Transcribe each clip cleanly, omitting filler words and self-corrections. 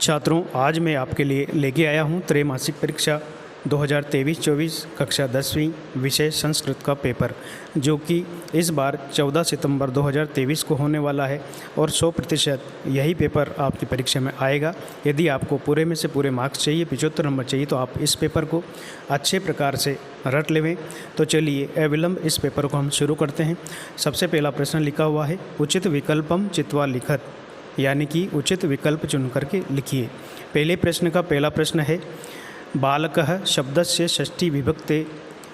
छात्रों, आज मैं आपके लिए लेके आया हूँ त्रैमासिक परीक्षा 2023-24 कक्षा 10वीं विषय संस्कृत का पेपर, जो कि इस बार 14 सितंबर 2023 को होने वाला है और 100% यही पेपर आपकी परीक्षा में आएगा। यदि आपको पूरे में से पूरे मार्क्स चाहिए, 75 नंबर चाहिए, तो आप इस पेपर को अच्छे प्रकार से रट लेवें। तो चलिए अविलंब इस पेपर को हम शुरू करते हैं। सबसे पहला प्रश्न लिखा हुआ है, उचित विकल्पम चित्वा लिखत, यानी कि उचित विकल्प चुन करके लिखिए। पहले प्रश्न का पहला प्रश्न है, बालकः शब्दस्य षष्ठी विभक्ते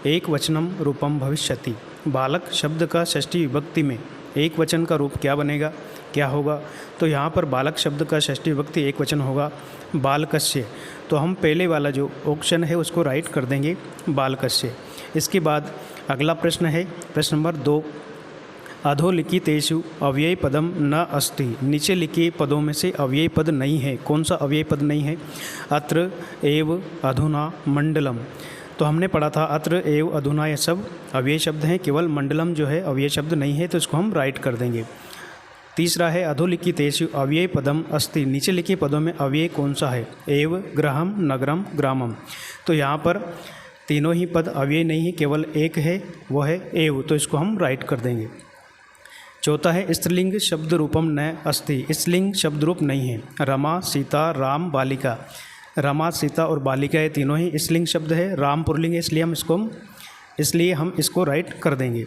एक वचनम रूपम भविष्यति। बालक शब्द का षष्ठी विभक्ति में एक वचन का रूप क्या बनेगा, क्या होगा? तो यहाँ पर बालक शब्द का षष्ठी विभक्ति एक वचन होगा बालकस्य। तो हम पहले वाला जो ऑप्शन है उसको राइट कर देंगे, बालकस्य। इसके बाद अगला प्रश्न है प्रश्न नंबर 2, अधोलिखितेषु अव्ययी पदम न अस्ति। नीचे लिखे पदों में से अव्ययी पद नहीं है। कौन सा अव्ययी पद नहीं है? अत्र एव अधुना मंडलम। तो हमने पढ़ा था अत्र एव अधुना ये सब अव्ययी शब्द हैं, केवल मंडलम जो है अव्ययी शब्द नहीं है, तो इसको हम राइट कर देंगे। तीसरा है अधोलिखितेषु अव्ययी पदम अस्ति। नीचे लिखे पदों में अव्ययी कौन सा है? एव, गृहम, नगरम, ग्रामम। तो यहाँ पर तीनों ही पद अव्ययी नहीं है, केवल एक है, वो है एव, तो इसको हम राइट कर देंगे। चौथा है स्त्रीलिंग शब्द रूपम न अस्ति। स्त्रीलिंग शब्द रूप नहीं है। रमा, सीता, राम, बालिका। रमा, सीता और बालिका ये तीनों ही स्त्रीलिंग शब्द है। राम पुल्लिंग है, इसलिए हम इसको राइट कर देंगे।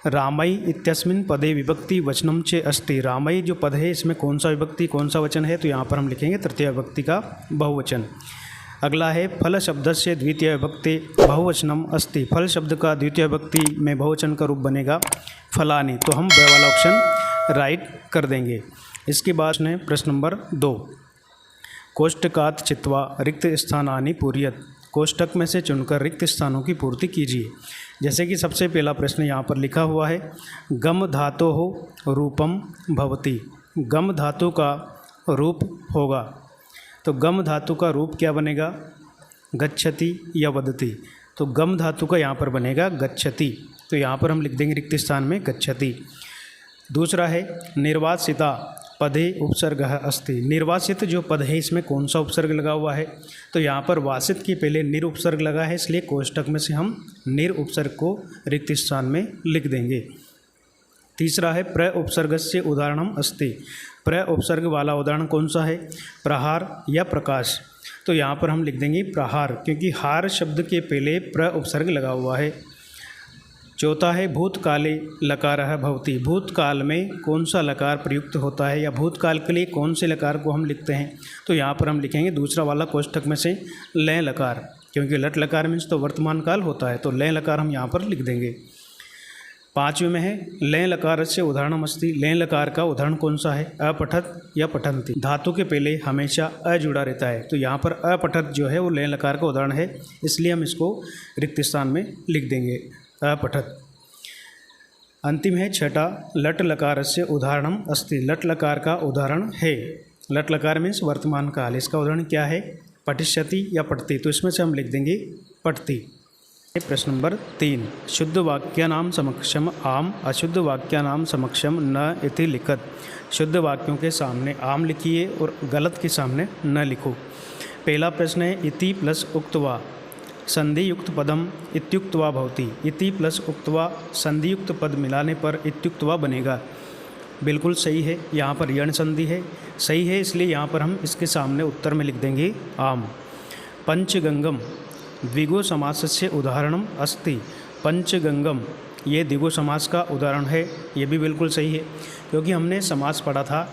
रामई इत्यस्मिन् पदे विभक्ति वचनम चे अस्ति। रामई जो पद है इसमें कौन सा विभक्ति कौन सा वचन है? तो यहाँ पर हम लिखेंगे तृतीय विभक्ति का बहुवचन। अगला है फल शब्द से द्वितीय विभक्ति बहुवचनम अस्ति। फल शब्द का द्वितीय विभक्ति में बहुवचन का रूप बनेगा फलानी। तो हम ब वाला ऑप्शन राइट कर देंगे। इसके बाद ने प्रश्न नंबर 2, कोष्टकात् चित्वा रिक्त स्थानानि पूरयत। कोष्टक में से चुनकर रिक्त स्थानों की पूर्ति कीजिए। जैसे कि सबसे पहला प्रश्न यहाँ पर लिखा हुआ है, गम धातोः रूपम भवति। गम धातु का रूप होगा। तो गम धातु का रूप क्या बनेगा? गच्छति या वदति। तो गम धातु का यहाँ पर बनेगा गच्छति। तो यहाँ पर हम लिख देंगे रिक्त स्थान में गच्छति। दूसरा है निर्वासिता पदे उपसर्गः अस्ति। निर्वासित जो पद है इसमें कौन सा उपसर्ग लगा हुआ है? तो यहाँ पर वासित के पहले निर उपसर्ग लगा है, इसलिए कोष्टक में से हम निर उपसर्ग को रिक्त स्थान में लिख देंगे। तीसरा है प्र उपसर्गस्य उदाहरणम अस्ति। प्र उपसर्ग वाला उदाहरण कौन सा है? प्रहार या प्रकाश। तो यहाँ पर हम लिख देंगे प्रहार, क्योंकि हार शब्द के पहले प्र उपसर्ग लगा हुआ है। चौथा है भूतकाले लकारः भवति। भूतकाल में कौन सा लकार प्रयुक्त होता है, या भूतकाल के लिए कौन से लकार को हम लिखते हैं? तो यहाँ पर हम लिखेंगे दूसरा वाला कोष्टक में से लय लकार, क्योंकि लट लकार मीन्स तो वर्तमान काल होता है, तो लय लकार हम यहाँ पर लिख देंगे। पाँचवें में है लय लकार से उदाहरणम अस्ति। लय लकार का उदाहरण कौन सा है? अपठत या पठन्ति। धातु के पहले हमेशा अ जुड़ा रहता है, तो यहाँ पर अपठत जो है वो लय लकार का उदाहरण है, इसलिए हम इसको रिक्त स्थान में लिख देंगे अपठत। अंतिम है छठा लट लकार से उदाहरणम अस्ति। लट लकार का उदाहरण है। लट लकार मीन्स वर्तमान काल। इसका उदाहरण क्या है? पठिष्यति या पठति। तो इसमें से हम लिख देंगे पठति। प्रश्न नंबर 3, शुद्ध वाक्यानां समक्षम आम, अशुद्ध वाक्यानां समक्षम न इति लिखत। शुद्ध वाक्यों के सामने आम लिखिए और गलत के सामने न लिखो। पहला प्रश्न है इति प्लस उक्त्वा संधि युक्त पदम इत्युक्त्वा भवति। इति प्लस उक्त्वा संधि युक्त पद मिलाने पर इत्युक्त्वा बनेगा। बिल्कुल सही है, यहाँ पर यण संधि है, सही है, इसलिए यहाँ पर हम इसके सामने उत्तर में लिख देंगे आम। पंचगंगम द्विगु समासस्य उदाहरणम अस्ति। पंचगंगम ये द्विगु समास का उदाहरण है, ये भी बिल्कुल सही है, क्योंकि हमने समास पढ़ा था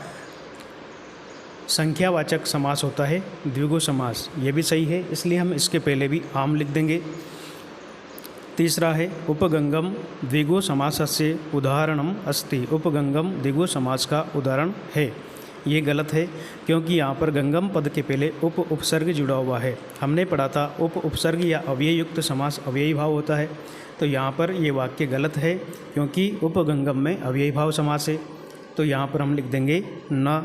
संख्यावाचक समास होता है द्विगु समास, ये भी सही है, इसलिए हम इसके पहले भी आम लिख देंगे। तीसरा है उपगंगम द्विगु समासस्य उदाहरणम अस्ति। उपगंगम द्विगु समास का उदाहरण है, ये गलत है, क्योंकि यहाँ पर गंगम पद के पहले उप उपसर्ग जुड़ा हुआ है। हमने पढ़ा था उप उपसर्ग या अव्यय युक्त समास अव्ययी भाव होता है, तो यहाँ पर ये वाक्य गलत है, क्योंकि उपगंगम में अव्ययी भाव समास है, तो यहाँ पर हम लिख देंगे न।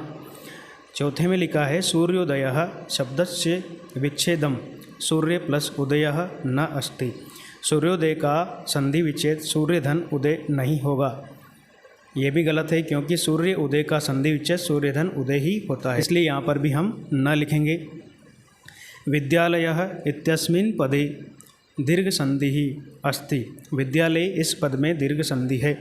चौथे में लिखा है सूर्योदयः शब्दस्य विच्छेदम सूर्य प्लस उदयः न अस्ति। सूर्योदय का संधि विच्छेद सूर्य धन उदय नहीं होगा। ये भी गलत है क्योंकि सूर्य उदय का संधि विच्छेद सूर्यधन उदय ही होता है, इसलिए यहाँ पर भी हम न लिखेंगे। विद्यालयः इत्यस्मिन् पदे दीर्घ संधि ही अस्ति। विद्यालय इस पद में दीर्घ संधि है।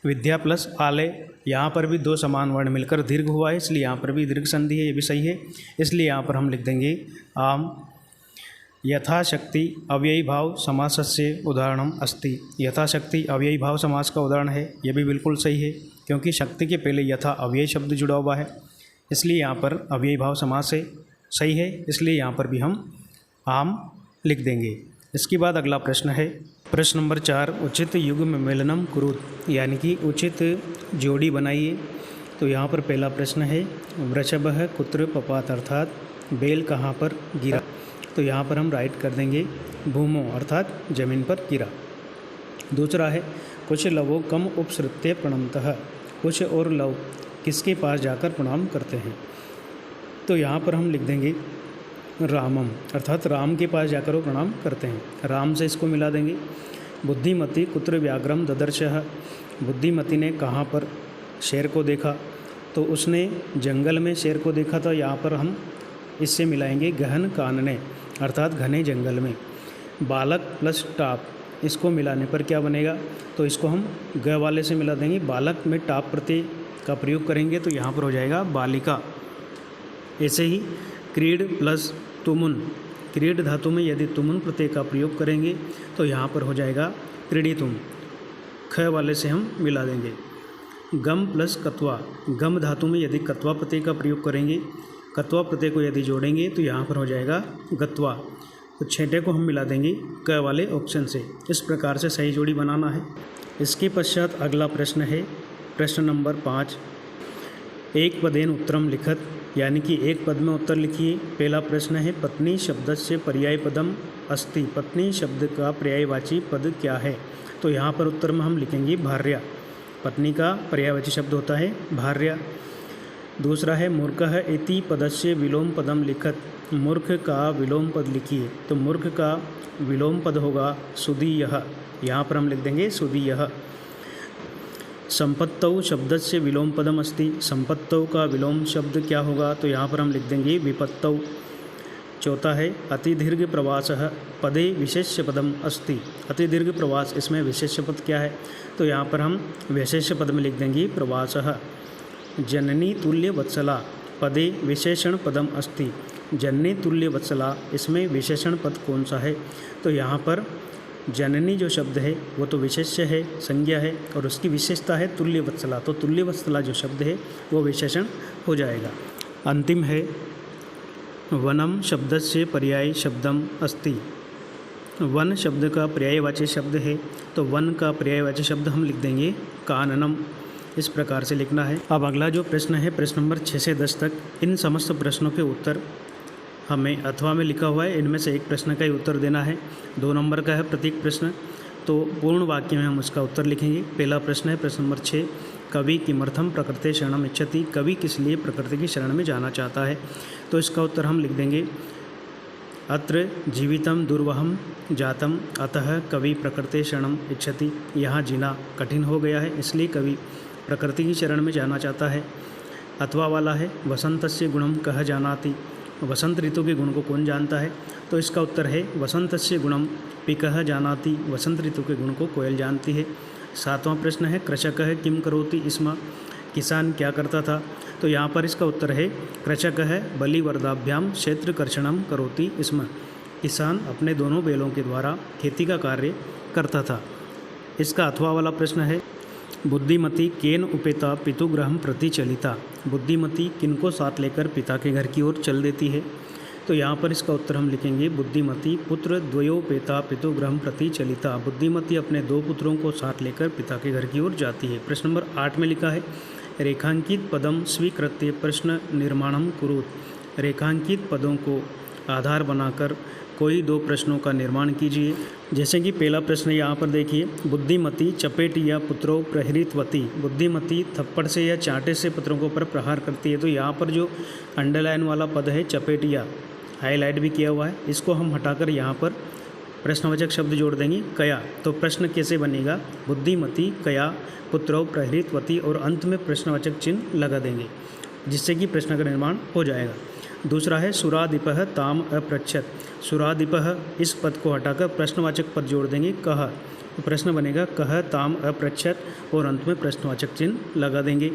विद्या प्लस आलय, यहाँ पर भी दो समान वर्ण मिलकर दीर्घ हुआ है, इसलिए यहाँ पर भी दीर्घ संधि है, ये भी सही है। इसलिए यहाँ पर हम लिख देंगे आम। यथाशक्ति अव्ययी भाव समासस्य उदाहरणम अस्ति। यथाशक्ति अव्ययी भाव समास का उदाहरण है, ये भी बिल्कुल सही है क्योंकि शक्ति के पहले यथा अव्ययी शब्द जुड़ा हुआ है, इसलिए यहाँ पर अव्ययी भाव समास है, सही है। इसलिए यहाँ पर भी हम आम लिख देंगे। इसके बाद अगला प्रश्न है प्रश्न नंबर 4, उचित युग्म मेलनम कुरुत, यानी कि उचित जोड़ी बनाइए। तो यहाँ पर पहला प्रश्न है वृषभः कुत्र पपात, अर्थात बेल कहाँ पर गिरा। तो यहाँ पर हम राइट कर देंगे भूमो, अर्थात जमीन पर गिरा। दूसरा है कुछ लवो कम उपसृत्य प्रणमतः, कुछ और लव किसके पास जाकर प्रणाम करते हैं। तो यहाँ पर हम लिख देंगे रामम, अर्थात राम के पास जाकर वो प्रणाम करते हैं, राम से इसको मिला देंगे। बुद्धिमती कुत्र व्याघ्रम ददर्शः, बुद्धिमती ने कहाँ पर शेर को देखा, तो उसने जंगल में शेर को देखा था। यहाँ पर हम इससे मिलाएंगे गहन कानने, अर्थात घने जंगल में। बालक प्लस टाप, इसको मिलाने पर क्या बनेगा, तो इसको हम ग वाले से मिला देंगे, बालक में टाप प्रत्यय का प्रयोग करेंगे तो यहाँ पर हो जाएगा बालिका। ऐसे ही क्रीड प्लस तुमुन, क्रीड धातु में यदि तुमुन प्रत्यय का प्रयोग करेंगे तो यहाँ पर हो जाएगा क्रीडितुम, ख वाले से हम मिला देंगे। गम प्लस कत्वा, गम धातु में यदि कत्वा प्रत्यय का प्रयोग करेंगे, कत्वा प्रत्यय को यदि जोड़ेंगे तो यहाँ पर हो जाएगा गत्वा, तो छेटे को हम मिला देंगे क वाले ऑप्शन से। इस प्रकार से सही जोड़ी बनाना है। इसके पश्चात अगला प्रश्न है प्रश्न नंबर 5, एक पदेन उत्तरम लिखत, यानी कि एक पद में उत्तर लिखिए। पहला प्रश्न है पत्नी शब्दस्य पर्याय पदम अस्ति, पत्नी शब्द का पर्यायवाची पद क्या है। तो यहाँ पर उत्तर में हम लिखेंगे भार्या, पत्नी का पर्यायवाची शब्द होता है भार्या। दूसरा है मूर्खः इति पदस्य विलोम पदम लिखत, मूर्ख का विलोम पद लिखिए। तो मूर्ख का विलोम पद होगा सुदीयः, यहाँ पर हम लिख देंगे सुदीयः। संपत्तौ शब्दस्य विलोम पदम अस्ति, संपत्तौ का विलोम शब्द क्या होगा, तो यहाँ पर हम लिख देंगे विपत्तौ। चौथा है अति दीर्घ प्रवासः पदे विशेष्य पदम अस्ति, अति दीर्घ प्रवास, इसमें विशेष्य पद क्या है, तो यहाँ पर हम विशेष्य पद में लिख देंगे प्रवासः। जननी तुल्य वत्सला पदे विशेषण पदम अस्ति, जननी तुल्य वत्सला, इसमें विशेषण पद कौन सा है, तो यहाँ पर जननी जो शब्द है वो तो विशेष्य है, संज्ञा है, और उसकी विशेषता है तुल्य वत्सला, तो तुल्य वत्सला जो शब्द है वो विशेषण हो जाएगा। अंतिम है वनम शब्दस्य पर्याय शब्दम अस्ति, वन शब्द का पर्यायवाची शब्द है, तो वन का पर्यायवाची शब्द हम लिख देंगे काननम। इस प्रकार से लिखना है। अब अगला जो प्रश्न है प्रश्न नंबर 6 से 10 तक, इन समस्त प्रश्नों के उत्तर हमें अथवा में लिखा हुआ है, इनमें से एक प्रश्न का ही उत्तर देना है। 2 नंबर का है प्रत्येक प्रश्न, तो पूर्ण वाक्य में हम उसका उत्तर लिखेंगे। पहला प्रश्न है प्रश्न नंबर 6, कवि किमर्थम प्रकृते शरणम इच्छति, कवि किस लिए प्रकृति की शरण में जाना चाहता है, तो इसका उत्तर हम लिख देंगे अत्र जीवितम दुर्वहम जातम अतः कवि प्रकृते शरणम इच्छति, यहाँ जीना कठिन हो गया है इसलिए कवि प्रकृति की शरण में जाना चाहता है। अथवा वाला है वसंतस्य गुणम कह जानाति, वसंत ऋतु के गुण को कौन जानता है, तो इसका उत्तर है वसंतस्य गुणम पिकः जानाति, वसंत ऋतु के गुण को कोयल जानती है। 7वां प्रश्न है कृषकः किम करोति स्म, किसान क्या करता था, तो यहाँ पर इसका उत्तर है कृषकः बलिवर्दाभ्याम क्षेत्रकर्षणम करोति स्म, किसान अपने दोनों बैलों के द्वारा खेती का कार्य करता था। इसका अथवा वाला प्रश्न है बुद्धिमती केन उपेता पितुगृहम प्रति चलिता, बुद्धिमती किनको साथ लेकर पिता के घर की ओर चल देती है, तो यहाँ पर इसका उत्तर हम लिखेंगे बुद्धिमती पुत्र द्वयोपेता पितुगृहम प्रति चलिता, बुद्धिमती अपने 2 पुत्रों को साथ लेकर पिता के घर की ओर जाती है। प्रश्न नंबर 8 में लिखा है रेखांकित पदम स्वीकृत्य प्रश्न निर्माणम कुरुत, रेखांकित पदों को आधार बनाकर कोई 2 प्रश्नों का निर्माण कीजिए। जैसे कि पहला प्रश्न यहाँ पर देखिए, बुद्धिमती चपेटिया पुत्रों प्रहरितवती, बुद्धिमती थप्पड़ से या चांटे से पुत्रों के ऊपर प्रहार करती है, तो यहाँ पर जो अंडरलाइन वाला पद है चपेटिया, हाईलाइट भी किया हुआ है, इसको हम हटाकर यहाँ पर प्रश्नवाचक शब्द जोड़ देंगे कया। तो प्रश्न कैसे बनेगा, बुद्धिमती कया पुत्रो प्रहृतवती, और अंत में प्रश्नवाचक चिन्ह लगा देंगे जिससे कि प्रश्न का निर्माण हो जाएगा। दूसरा है सुराधिपः ताम अपृच्छत। सुराधिपः इस पद को हटाकर प्रश्नवाचक पद जोड़ देंगे कह। तो प्रश्न बनेगा कह ताम अपृच्छत, और अंत में प्रश्नवाचक चिन्ह लगा देंगे।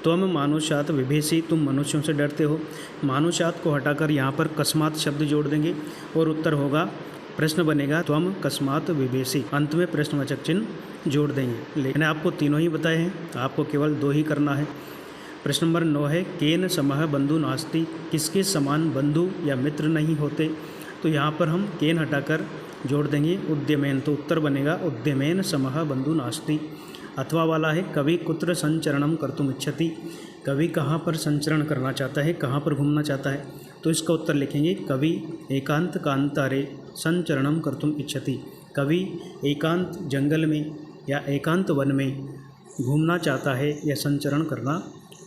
त्वम मानुषात विभेसी, तुम मनुष्यों से डरते हो। मानुषात को हटाकर यहाँ पर कस्मात शब्द जोड़ देंगे और उत्तर होगा, प्रश्न बनेगा त्वम कस्मात विभेसी, अंत में प्रश्नवाचक चिन्ह जोड़ देंगे। लेकिन आपको तीनों ही बताए हैं, आपको केवल 2 ही करना है। प्रश्न नंबर 9 है केन समः बंधु नास्ति, किसके समान बंधु या मित्र नहीं होते। तो यहाँ पर हम केन हटाकर जोड़ देंगे उद्यमेन, तो उत्तर बनेगा उद्यमेन समः बंधु नास्ति। अथवा वाला है कवि कुत्र संचरणम कर्तुम इच्छति, कवि कहाँ पर संचरण करना चाहता है, कहाँ पर घूमना चाहता है। तो इसका उत्तर लिखेंगे कवि एकांत कांतारे संचरणम कर्तुम इच्छति, कवि एकांत जंगल में या एकांत वन में घूमना चाहता है या संचरण करना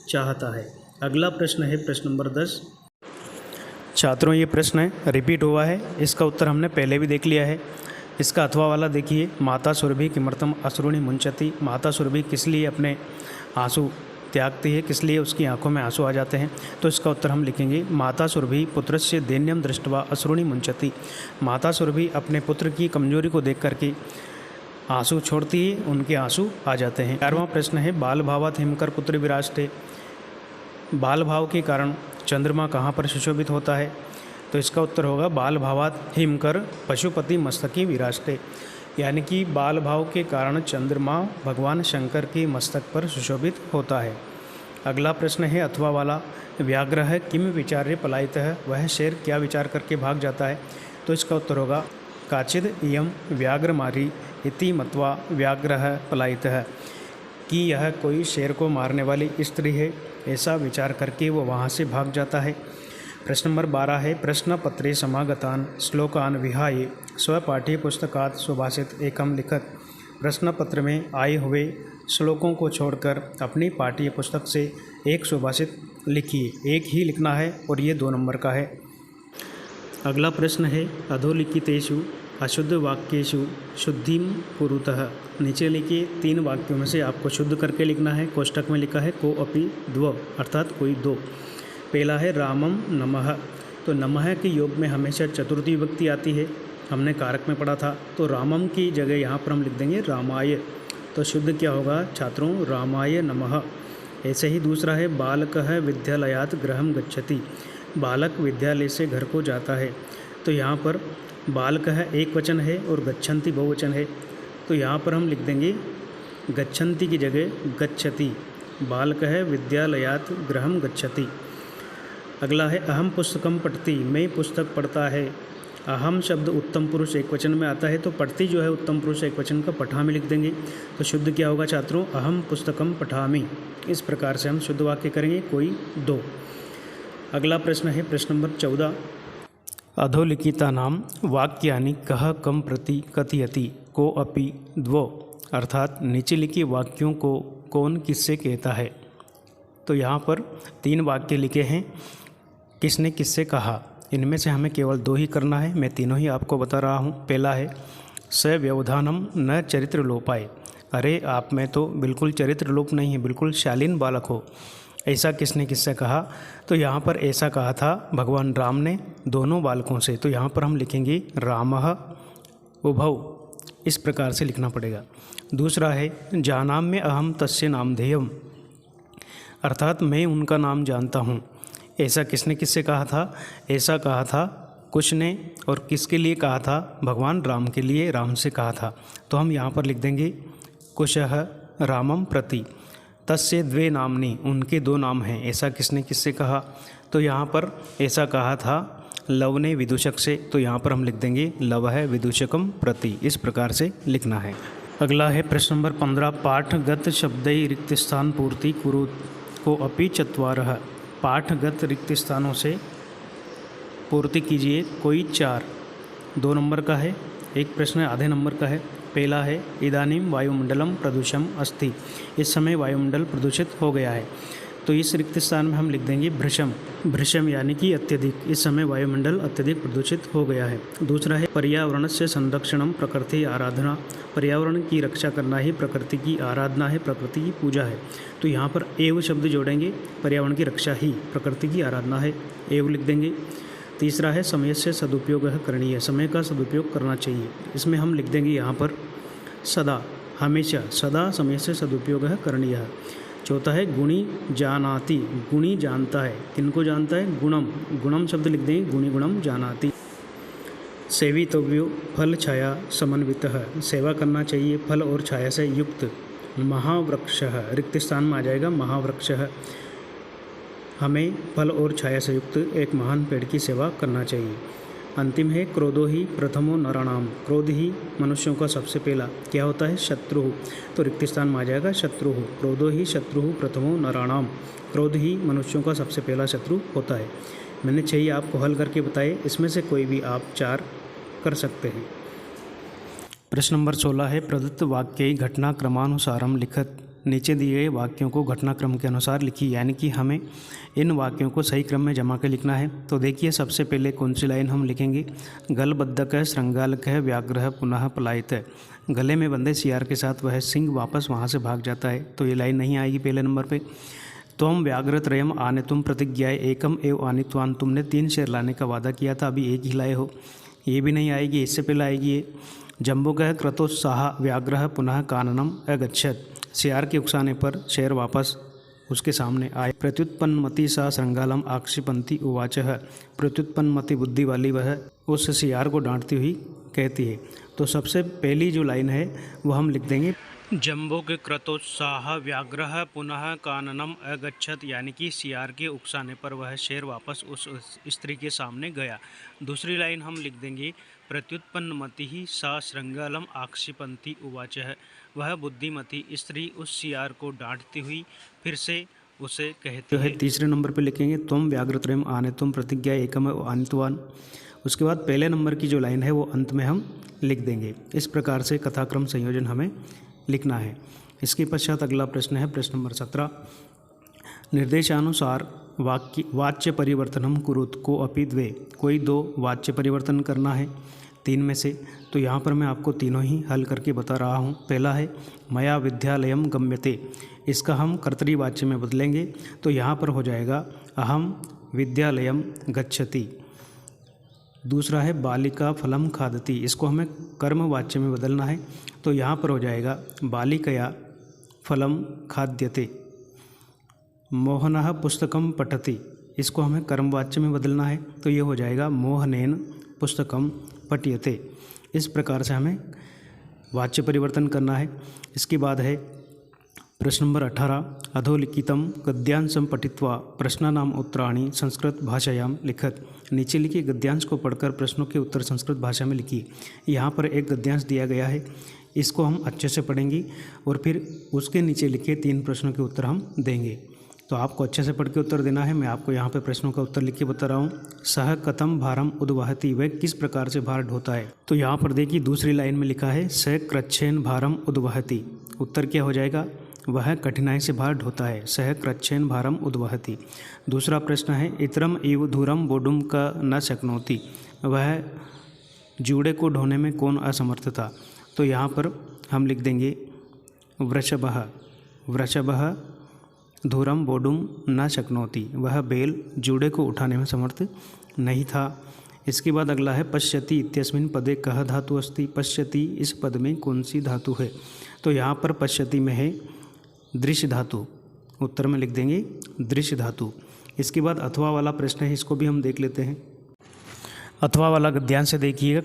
चाहता है। अगला प्रश्न है प्रश्न नंबर 10। छात्रों ये प्रश्न रिपीट हुआ है, इसका उत्तर हमने पहले भी देख लिया है। इसका अथवा वाला देखिए, माता सुरभि किमर्थम अश्रुणि मुंचति, माता सुरभि किस लिए अपने आंसू त्यागती है, किस लिए उसकी आंखों में आंसू आ जाते हैं। तो इसका उत्तर हम लिखेंगे माता सुरभि पुत्रस्य दैन्यम दृष्ट्वा अश्रुणि मुंचति, माता सुरभि अपने पुत्र की कमजोरी को देख करके आंसू छोड़ती है, उनके आंसू आ जाते हैं। 11वां प्रश्न है बाल भावात हिमकर पुत्र विराजते, बाल भाव के कारण चंद्रमा कहाँ पर सुशोभित होता है। तो इसका उत्तर होगा बाल भावात हिमकर पशुपति मस्तकी विराजते, यानी कि बाल भाव के कारण चंद्रमा भगवान शंकर के मस्तक पर सुशोभित होता है। अगला प्रश्न है अथवा वाला, व्याघ्र किम विचार्य पलायितः, वह शेर क्या विचार करके भाग जाता है। तो इसका उत्तर होगा काचिद इयम व्याघ्रमारी इति मत्वा व्याघ्र पलायितः, कि यह कोई शेर को मारने वाली स्त्री है, ऐसा विचार करके वो वहाँ से भाग जाता है। प्रश्न नंबर 12 है प्रश्न पत्रे समागतान श्लोकान विहाय स्वपाठ्य पुस्तकात सुभाषित एकम लिखत, प्रश्न पत्र में आए हुए श्लोकों को छोड़कर अपनी पाठ्य पुस्तक से एक सुभाषित लिखिए। एक ही लिखना है और ये 2 नंबर का है। अगला प्रश्न है अधोलिखितेषु अशुद्ध वाक्येषु शुद्धिम कुरुतः, नीचे लिखिए 3 वाक्यों में से आपको शुद्ध करके लिखना है। कोष्टक में लिखा है को अपि द्व, अर्थात कोई 2। पहला है रामम नमः, तो नमः के योग में हमेशा चतुर्थी विभक्ति आती है, हमने कारक में पढ़ा था। तो रामम की जगह यहाँ पर हम लिख देंगे रामाय, तो शुद्ध क्या होगा छात्रों, रामाय नमः। ऐसे ही दूसरा है बालकः विद्यालयात् गृहं गच्छति, बालक विद्यालय से घर को जाता है। तो यहाँ पर बालकः एक वचन है और गच्छन्ति बहुवचन है, तो यहाँ पर हम लिख देंगे गच्छन्ति की जगह गच्छति, बालकः विद्यालयात् गृहं गच्छति। अगला है अहम पुस्तकम पठति, मैं पुस्तक पढ़ता है। अहम शब्द उत्तम पुरुष एक वचन में आता है, तो पढ़ती जो है उत्तम पुरुष एक वचन का पठामि लिख देंगे। तो शुद्ध क्या होगा छात्रों, अहम पुस्तकम पठामि। इस प्रकार से हम शुद्ध वाक्य करेंगे, कोई 2। अगला प्रश्न है प्रश्न नंबर 14। अधोलिखितानां वाक्यानि कः कम प्रति कथयति को अपि द्वौ, अर्थात नीचे लिखे वाक्यों को कौन किससे कहता है। तो यहाँ पर 3 वाक्य लिखे हैं, किसने किससे कहा। इनमें से हमें केवल 2 ही करना है, मैं तीनों ही आपको बता रहा हूँ। पहला है स व्यवधानम न चरित्र लोपाय, अरे आप में तो बिल्कुल चरित्र लोप नहीं है, बिल्कुल शालीन बालक हो, ऐसा किसने किससे कहा। तो यहाँ पर ऐसा कहा था भगवान राम ने दोनों बालकों से, तो यहाँ पर हम लिखेंगे रामः उभौ, इस प्रकार से लिखना पड़ेगा। दूसरा है जानाम्य अहम तस्य नामधेयम, अर्थात मैं उनका नाम जानता हूँ, ऐसा किसने किससे कहा था। ऐसा कहा था कुश ने, और किसके लिए कहा था, भगवान राम के लिए, राम से कहा था। तो हम यहाँ पर लिख देंगे कुशः रामम प्रति तस्य द्वे नामनि, उनके 2 नाम हैं, ऐसा किसने किससे कहा। तो यहाँ पर ऐसा कहा था लव ने विदूषक से, तो यहाँ पर हम लिख देंगे लवः विदूषकम प्रति, इस प्रकार से लिखना है। अगला है प्रश्न नंबर 15 पाठगत शब्दै रिक्त स्थान पूर्ति कुरु को अपि चत्वारः, पाठगत रिक्त स्थानों से पूर्ति कीजिए, कोई 4। 2 नंबर का है, एक प्रश्न आधे नंबर का है। पहला है इदानीं वायुमंडलम प्रदूषम अस्ति, इस समय वायुमंडल प्रदूषित हो गया है। तो इस रिक्त स्थान में हम लिख देंगे भृशम। भृशम यानी कि अत्यधिक, इस समय वायुमंडल अत्यधिक प्रदूषित हो गया है। दूसरा है पर्यावरण से संरक्षणम प्रकृति आराधना। पर्यावरण की रक्षा करना ही प्रकृति की आराधना है, प्रकृति की पूजा है। तो यहाँ पर एव शब्द जोड़ेंगे, पर्यावरण की रक्षा ही प्रकृति की आराधना है, एव लिख देंगे। तीसरा है समय से सदुपयोग करणीय, समय का सदुपयोग करना चाहिए। इसमें हम लिख देंगे यहाँ पर सदा, हमेशा, सदा समय से सदुपयोग करणीय है। चौथा है गुणी जानाति, गुणी जानता है, किनको जानता है? गुणम, गुणम शब्द लिख देंगे, गुणी गुणम जानाति। सेवितव्यो फल छाया समन्वितः, सेवा करना चाहिए फल और छाया से युक्त। महावृक्षः, रिक्त स्थान में आ जाएगा महावृक्षः, हमें फल और छाया से युक्त एक महान पेड़ की सेवा करना चाहिए। अंतिम है क्रोधो ही प्रथमो नराणाम, क्रोध ही मनुष्यों का सबसे पहला क्या होता है? शत्रु। तो रिक्त स्थान में आ जाएगा शत्रु। क्रोधो ही शत्रु प्रथमो नराणाम, क्रोध ही मनुष्यों का सबसे पहला शत्रु होता है। मैंने 6 आपको हल करके बताए, इसमें से कोई भी आप 4 कर सकते हैं। प्रश्न नंबर 16 है प्रदत्त वाक्य घटना क्रमानुसारम लिखत। नीचे दिए गए वाक्यों को घटनाक्रम के अनुसार लिखिए, यानी कि हमें इन वाक्यों को सही क्रम में जमा कर लिखना है। तो देखिए सबसे पहले कौन सी लाइन हम लिखेंगे? गलबद्धक है, श्रृंगालक है, व्याघ्र पुनः पलायित है। गले में बंधे सियार के साथ वह सिंह वापस वहाँ से भाग जाता है, तो ये लाइन नहीं आएगी पहले नंबर पे। त्वम व्याघ्रत्रयम आने तुम प्रतिज्ञाए एकम एव आनित्वान, तुमने 3 शेर लाने का वादा किया था, अभी 1 ही लाए हो, ये भी नहीं आएगी, इससे पहले आएगी ये। जम्बुकः क्रतोत्साह व्याघ्र पुनः काननम अगच्छत, सियार के उकसाने पर शेर वापस उसके सामने आए। प्रत्युत्पन्नमति सा श्रृंगालम आक्षिपंती उवाचः, प्रत्युत्पन्नमति बुद्धि वाली वह उस सियार को डांटती हुई कहती है। तो सबसे पहली जो लाइन है वो हम लिख देंगे जम्बो के क्रतोत्साह व्याघ्र पुनः काननम अगच्छत, यानी कि सियार के उकसाने पर वह शेर वापस उस स्त्री के सामने गया। दूसरी लाइन हम लिख देंगे प्रत्युत्पन्नमति ही सा श्रृंगालम आक्षिपंती उवाचः, वह बुद्धिमती स्त्री उस सियार को डांटती हुई फिर से उसे कहती है। तीसरे नंबर पे लिखेंगे त्वम व्याघ्रत्रयम आने तुम प्रतिज्ञा एकम आनित्वान। उसके बाद पहले नंबर की जो लाइन है वो अंत में हम लिख देंगे। इस प्रकार से कथाक्रम संयोजन हमें लिखना है। इसके पश्चात अगला प्रश्न है प्रश्न नंबर 17। निर्देशानुसार वाच्य परिवर्तनम कुरुत को अपि द्वे, कोई 2 वाच्य परिवर्तन करना है 3 में से। तो यहाँ पर मैं आपको तीनों ही हल करके बता रहा हूँ। पहला है मया विद्यालयम गम्यते, इसका हम कर्तरीवाच्य में बदलेंगे, तो यहाँ पर हो जाएगा अहम विद्यालयम गच्छति। दूसरा है बालिका फलम खादति, इसको हमें कर्मवाच्य में बदलना है, तो यहाँ पर हो जाएगा बालिकया फलम खाद्यते। मोहनः पुस्तकम पठति, इसको हमें कर्मवाच्य में बदलना है, तो ये हो जाएगा मोहनेन पुस्तकम पठ्यते। इस प्रकार से हमें वाच्य परिवर्तन करना है। इसके बाद है प्रश्न नंबर 18। अधोलिखितम गद्यांशम पठित्वा प्रश्नानाम उत्तराणि संस्कृत भाषायाम लिखत। नीचे लिखे गद्यांश को पढ़कर प्रश्नों के उत्तर संस्कृत भाषा में लिखिए। यहाँ पर एक गद्यांश दिया गया है, इसको हम अच्छे से पढ़ेंगे और फिर उसके नीचे लिखे 3 प्रश्नों के उत्तर हम देंगे। तो आपको अच्छे से पढ़ के उत्तर देना है। मैं आपको यहाँ पे प्रश्नों का उत्तर लिख के बता रहा हूँ। सह कथम भारम उद्वहति, वह किस प्रकार से भार ढोता है। तो यहाँ पर देखिए दूसरी लाइन में लिखा है स कृच्छेन भारम उद्वहति। उत्तर क्या हो जाएगा? वह कठिनाई से भार ढोता है, सह कृच्छेन भारम उद्वहति। दूसरा प्रश्न है इतरम इव धूरम बोडुम का न शक्नोति, वह जूड़े को ढोने में कौन असमर्थ था। तो यहाँ पर हम लिख देंगे वृषभः, वृषभः धूरम बोडुम न शक्नोति, वह बैल जूड़े को उठाने में समर्थ नहीं था। इसके बाद अगला है पश्यति इत्यस्मिन् पदे कह धातु अस्ति, पश्यति इस पद में कौन सी धातु है। तो यहाँ पर पश्यति में है दृश्य धातु, उत्तर में लिख देंगे दृश्य धातु। इसके बाद अथवा वाला प्रश्न है, इसको भी हम देख लेते हैं। अथवा वाला गद्यांश से देखिएगा।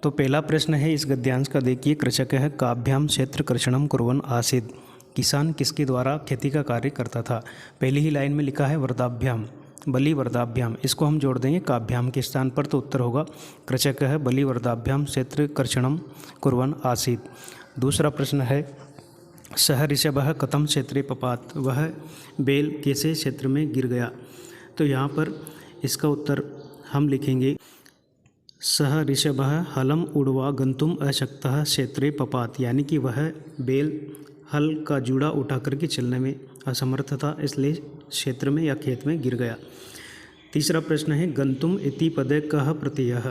तो पहला प्रश्न है इस गद्यांश का, देखिए कृषक है काभ्याम क्षेत्र कर्षणम कुर्वन् आसीत्, किसान किसके द्वारा खेती का कार्य करता था। पहली ही लाइन में लिखा है वर्धाभ्याम, बलि वर्धाभ्याम, इसको हम जोड़ देंगे काभ्याम के स्थान पर, तो उत्तर होगा कृषक है बलि वर्धाभ्याम क्षेत्र कर्षणम कुर्वन् आसीत्। दूसरा प्रश्न है सह ऋषभः कथम क्षेत्रे पपात, वह बैल कैसे क्षेत्र में गिर गया। तो यहाँ पर इसका उत्तर हम लिखेंगे सह ऋषभः हलम उड़वा गंतुम अशक्तः क्षेत्रे पपात, यानी कि वह बैल हल का जूड़ा उठा करके चलने में असमर्थ था इसलिए क्षेत्र में या खेत में गिर गया। तीसरा प्रश्न है गंतुम इति पदे कह प्रत्यय।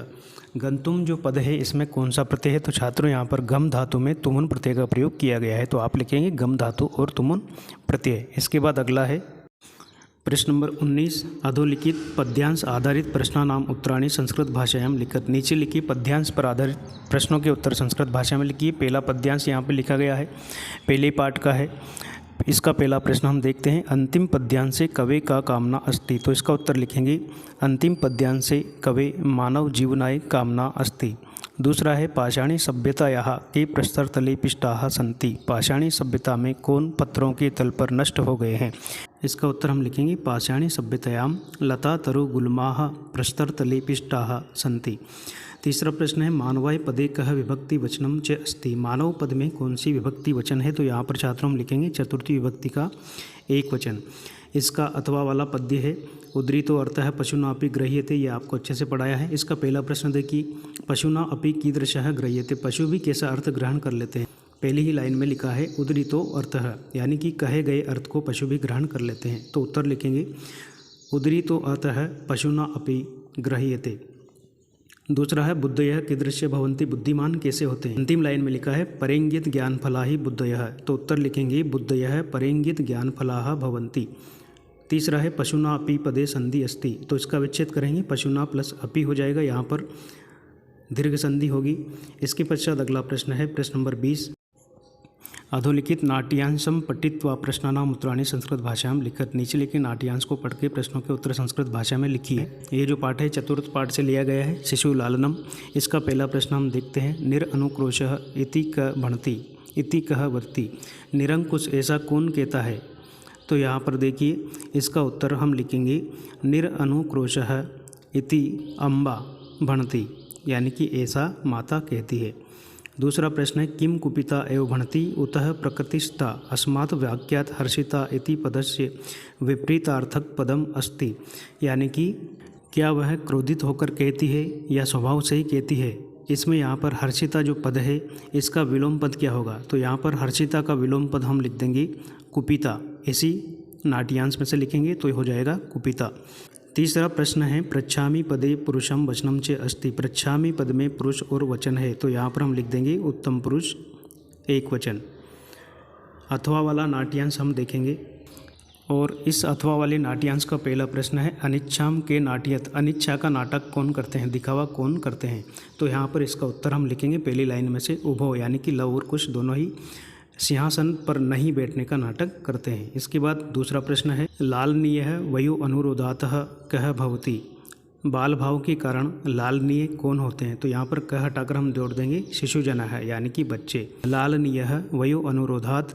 गंतुम जो पद है इसमें कौन सा प्रत्यय है? तो छात्रों यहाँ पर गम धातु में तुमुन प्रत्यय का प्रयोग किया गया है, तो आप लिखेंगे गम धातु और तुमुन प्रत्यय। इसके बाद अगला है प्रश्न नंबर 19, अधोलिखित पद्यांश आधारित प्रश्नानाम उत्तराणि संस्कृत भाषायाम लिखत। नीचे लिखी पद्यांश पर आधारित प्रश्नों के उत्तर संस्कृत भाषा में लिखिए। पहला पद्यांश यहाँ पर लिखा गया है, पहले पाठ का है। इसका पहला प्रश्न हम देखते हैं, अंतिम पद्यांशे कवे का कामना अस्ति। तो इसका उत्तर लिखेंगे अंतिम पद्यांशे कवे मानव जीवनाय कामना अस्ति। दूसरा है पाषाणी सभ्यतायाः के प्रस्तरतले पिष्टाः सन्ति। पाषाणी सभ्यता में कौन पत्थरों के तल पर नष्ट हो गए हैं? इसका उत्तर हम लिखेंगे पाषाणी सभ्यतायां लता तरु गुल्माः प्रस्तरतले पिष्टाः सन्ति। तीसरा प्रश्न है मानवाय पदे कह विभक्ति वचनम च अस्ति। मानव पद में कौन सी विभक्ति वचन है? तो यहाँ पर छात्रों हम लिखेंगे चतुर्थी विभक्ति का एक वचन। इसका अथवा वाला पद्य है, उद्धृतो अर्थः पशुना अपि गृह्यते। ये आपको अच्छे से पढ़ाया है। इसका पहला प्रश्न देखिए, पशुना अपि कीदृशः गृह्यते। पशु भी कैसा अर्थ ग्रहण कर लेते हैं? पहली ही लाइन में लिखा है उद्धृतो अर्थः, यानी कि कहे गए अर्थ को पशु भी ग्रहण कर लेते हैं। तो उत्तर लिखेंगे उद्धृतो अर्थः पशुना अपि गृह्यते। दूसरा है बुद्धयः कीदृश्य भवन्ति। बुद्धिमान कैसे होते हैं? अंतिम लाइन में लिखा है परेंगित ज्ञान फला ही बुद्धयः। तो उत्तर लिखेंगे बुद्धयः परेंगित ज्ञान फलाः भवन्ति। तीसरा है पशुना अपि पदे संधि अस्ति। तो इसका विच्छेद करेंगे, पशुना प्लस अपि हो जाएगा, यहाँ पर दीर्घ संधि होगी। इसके पश्चात अगला प्रश्न है प्रश्न नंबर 20, अधोलिखित नाट्यांशम पठित्वा प्रश्नानाम उत्तराणि संस्कृत भाषायां लिखत। नीचे लिखे नाट्यांश को पढ़ के प्रश्नों के उत्तर संस्कृत भाषा में लिखिए। ये जो पाठ है चतुर्थ पाठ से लिया गया है, शिशु लालनम। इसका पहला प्रश्न हम देखते हैं, निरअनुक्रोशः इति क भणति इति कह वर्ति। निरंकुश ऐसा कौन कहता है? तो यहाँ पर देखिए इसका उत्तर हम लिखेंगे निरअनुक्रोशः इति अम्बा भणति, यानी कि ऐसा माता कहती है। दूसरा प्रश्न है किम कुपिता एव भणति उतः प्रकृतिस्था अस्मात् वाक्यात् हर्षिता इति पदस्य विपरीतार्थक पदम अस्ति। यानी कि क्या वह क्रोधित होकर कहती है या स्वभाव से ही कहती है? इसमें यहाँ पर हर्षिता जो पद है इसका विलोम पद क्या होगा? तो यहाँ पर हर्षिता का विलोम पद हम लिख देंगे कुपिता। इसी नाट्यांश में से लिखेंगे तो हो जाएगा कुपिता। तीसरा प्रश्न है पृच्छामि पदे पुरुषम वचनम च अस्ति। पृच्छामि पद में पुरुष और वचन है, तो यहाँ पर हम लिख देंगे उत्तम पुरुष एक वचन। अथवा वाला नाट्यांश हम देखेंगे, और इस अथवा वाले नाट्यांश का पहला प्रश्न है अनिच्छाम के नाट्यत। अनिच्छा का नाटक कौन करते हैं, दिखावा कौन करते हैं? तो यहाँ पर इसका उत्तर हम लिखेंगे पहली लाइन में से उभो, यानी कि लव और कुश दोनों ही सिंहासन पर नहीं बैठने का नाटक करते हैं। इसके बाद दूसरा प्रश्न है लालनीय वयु अनुरोधातः कह भवति। बाल भाव के कारण लालनीय कौन होते हैं? तो यहाँ पर कह हटाकर हम जोड़ देंगे शिशुजनः, यानी कि बच्चे। लालनीय वयु अनुरोधात्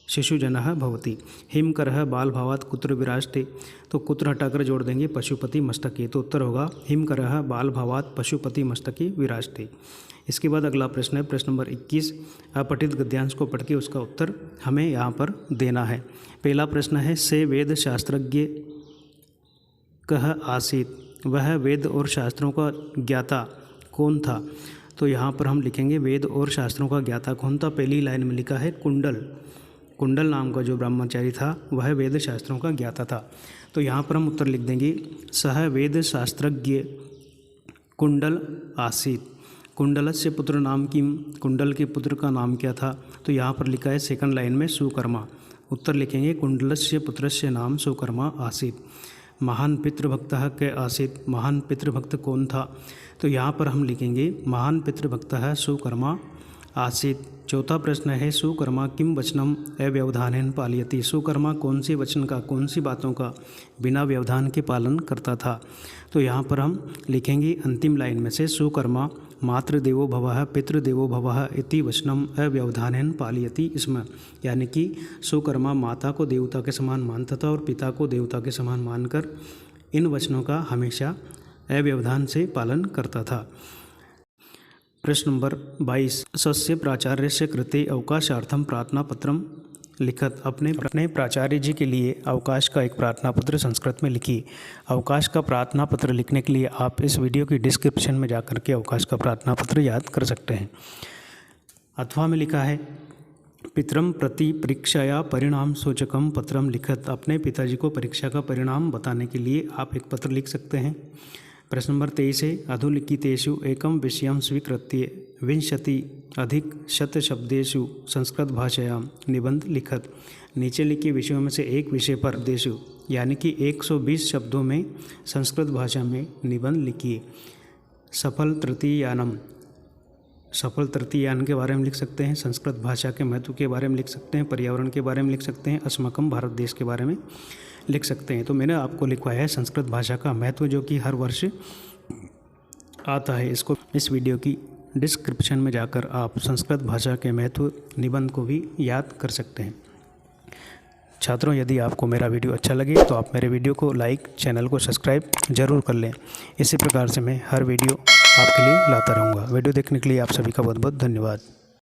शिशुजनः भवति। हिमकरः बाल भावात् कुत्र विराजते। तो कुत्र हटाकर जोड़ देंगे पशुपति मस्तके। तो उत्तर होगा हिमकरः बाल भावात् पशुपति मस्तके विराजते। इसके बाद अगला प्रश्न है प्रश्न नंबर 21, अपठित गद्यांश को पढ़ के उसका उत्तर हमें यहाँ पर देना है। पहला प्रश्न है से वेद शास्त्रज्ञ कह आसीत। वह वेद और शास्त्रों का ज्ञाता कौन था? तो यहाँ पर हम लिखेंगे वेद और शास्त्रों का ज्ञाता कौन था? पहली लाइन में लिखा है कुंडल। कुंडल नाम का जो ब्रह्मचारी था वह वेद शास्त्रों का ज्ञाता था। तो यहाँ पर हम उत्तर लिख देंगे सह वेद शास्त्रज्ञ कुंडल आसीत। कुंडलस्य पुत्र नाम किम। कुंडल के पुत्र का नाम क्या था? तो यहाँ पर लिखा है सेकंड लाइन में सुकर्मा। उत्तर लिखेंगे कुंडलस्य पुत्रस्य नाम सुकर्मा आसीत। महान पितृभक्तः के आसीत। महान पितृभक्त कौन था? तो यहाँ पर हम लिखेंगे महान पितृभक्तः सुकर्मा आसीत। चौथा प्रश्न है सुकर्मा किम वचनम अव्यवधानेन पालयति। सुकर्मा कौन से वचन का, कौन सी बातों का बिना व्यवधान के पालन करता था? तो यहाँ पर हम लिखेंगे अंतिम लाइन में से सुकर्मा मातृदेवो भवः पितृदेवो भवः इति वचनम अव्यवधानेन पालयति इसमें, यानी कि सुकर्मा माता को देवता के समान मानता था और पिता को देवता के समान मानकर इन वचनों का हमेशा अव्यवधान से पालन करता था। प्रश्न नंबर 22, सस्य प्राचार्य से कृते अवकाशार्थम प्रार्थना पत्रम लिखत। अपने प्राचार्य जी के लिए अवकाश का एक प्रार्थना पत्र संस्कृत में लिखिए। अवकाश का प्रार्थना पत्र लिखने के लिए आप इस वीडियो की डिस्क्रिप्शन में जाकर के अवकाश का प्रार्थना पत्र याद कर सकते हैं। अथवा में लिखा है पितरम प्रति परीक्षाया परिणाम सूचकम पत्रम लिखत। अपने पिताजी को परीक्षा का परिणाम बताने के लिए आप एक पत्र लिख सकते हैं। प्रश्न नंबर 23 है, अधोलिखितेषु एकम विषयं स्वीकृत्य 20 शब्देषु संस्कृत भाषायां निबंध लिखत। नीचे लिखे विषयों में से एक विषय पर देशु यानी कि 120 शब्दों में संस्कृत भाषा में निबंध लिखिए। सफल तृतीयान के बारे में लिख सकते हैं, संस्कृत भाषा के महत्व के बारे में लिख सकते हैं, पर्यावरण के बारे में लिख सकते हैं, अस्माकं भारत देश के बारे में लिख सकते हैं। तो मैंने आपको लिखवाया है संस्कृत भाषा का महत्व, जो कि हर वर्ष आता है। इस वीडियो की डिस्क्रिप्शन में जाकर आप संस्कृत भाषा के महत्व निबंध को भी याद कर सकते हैं। छात्रों, यदि आपको मेरा वीडियो अच्छा लगे तो आप मेरे वीडियो को लाइक, चैनल को सब्सक्राइब जरूर कर लें। इसी प्रकार से मैं हर वीडियो आपके लिए लाता रहूँगा। वीडियो देखने के लिए आप सभी का बहुत बहुत धन्यवाद।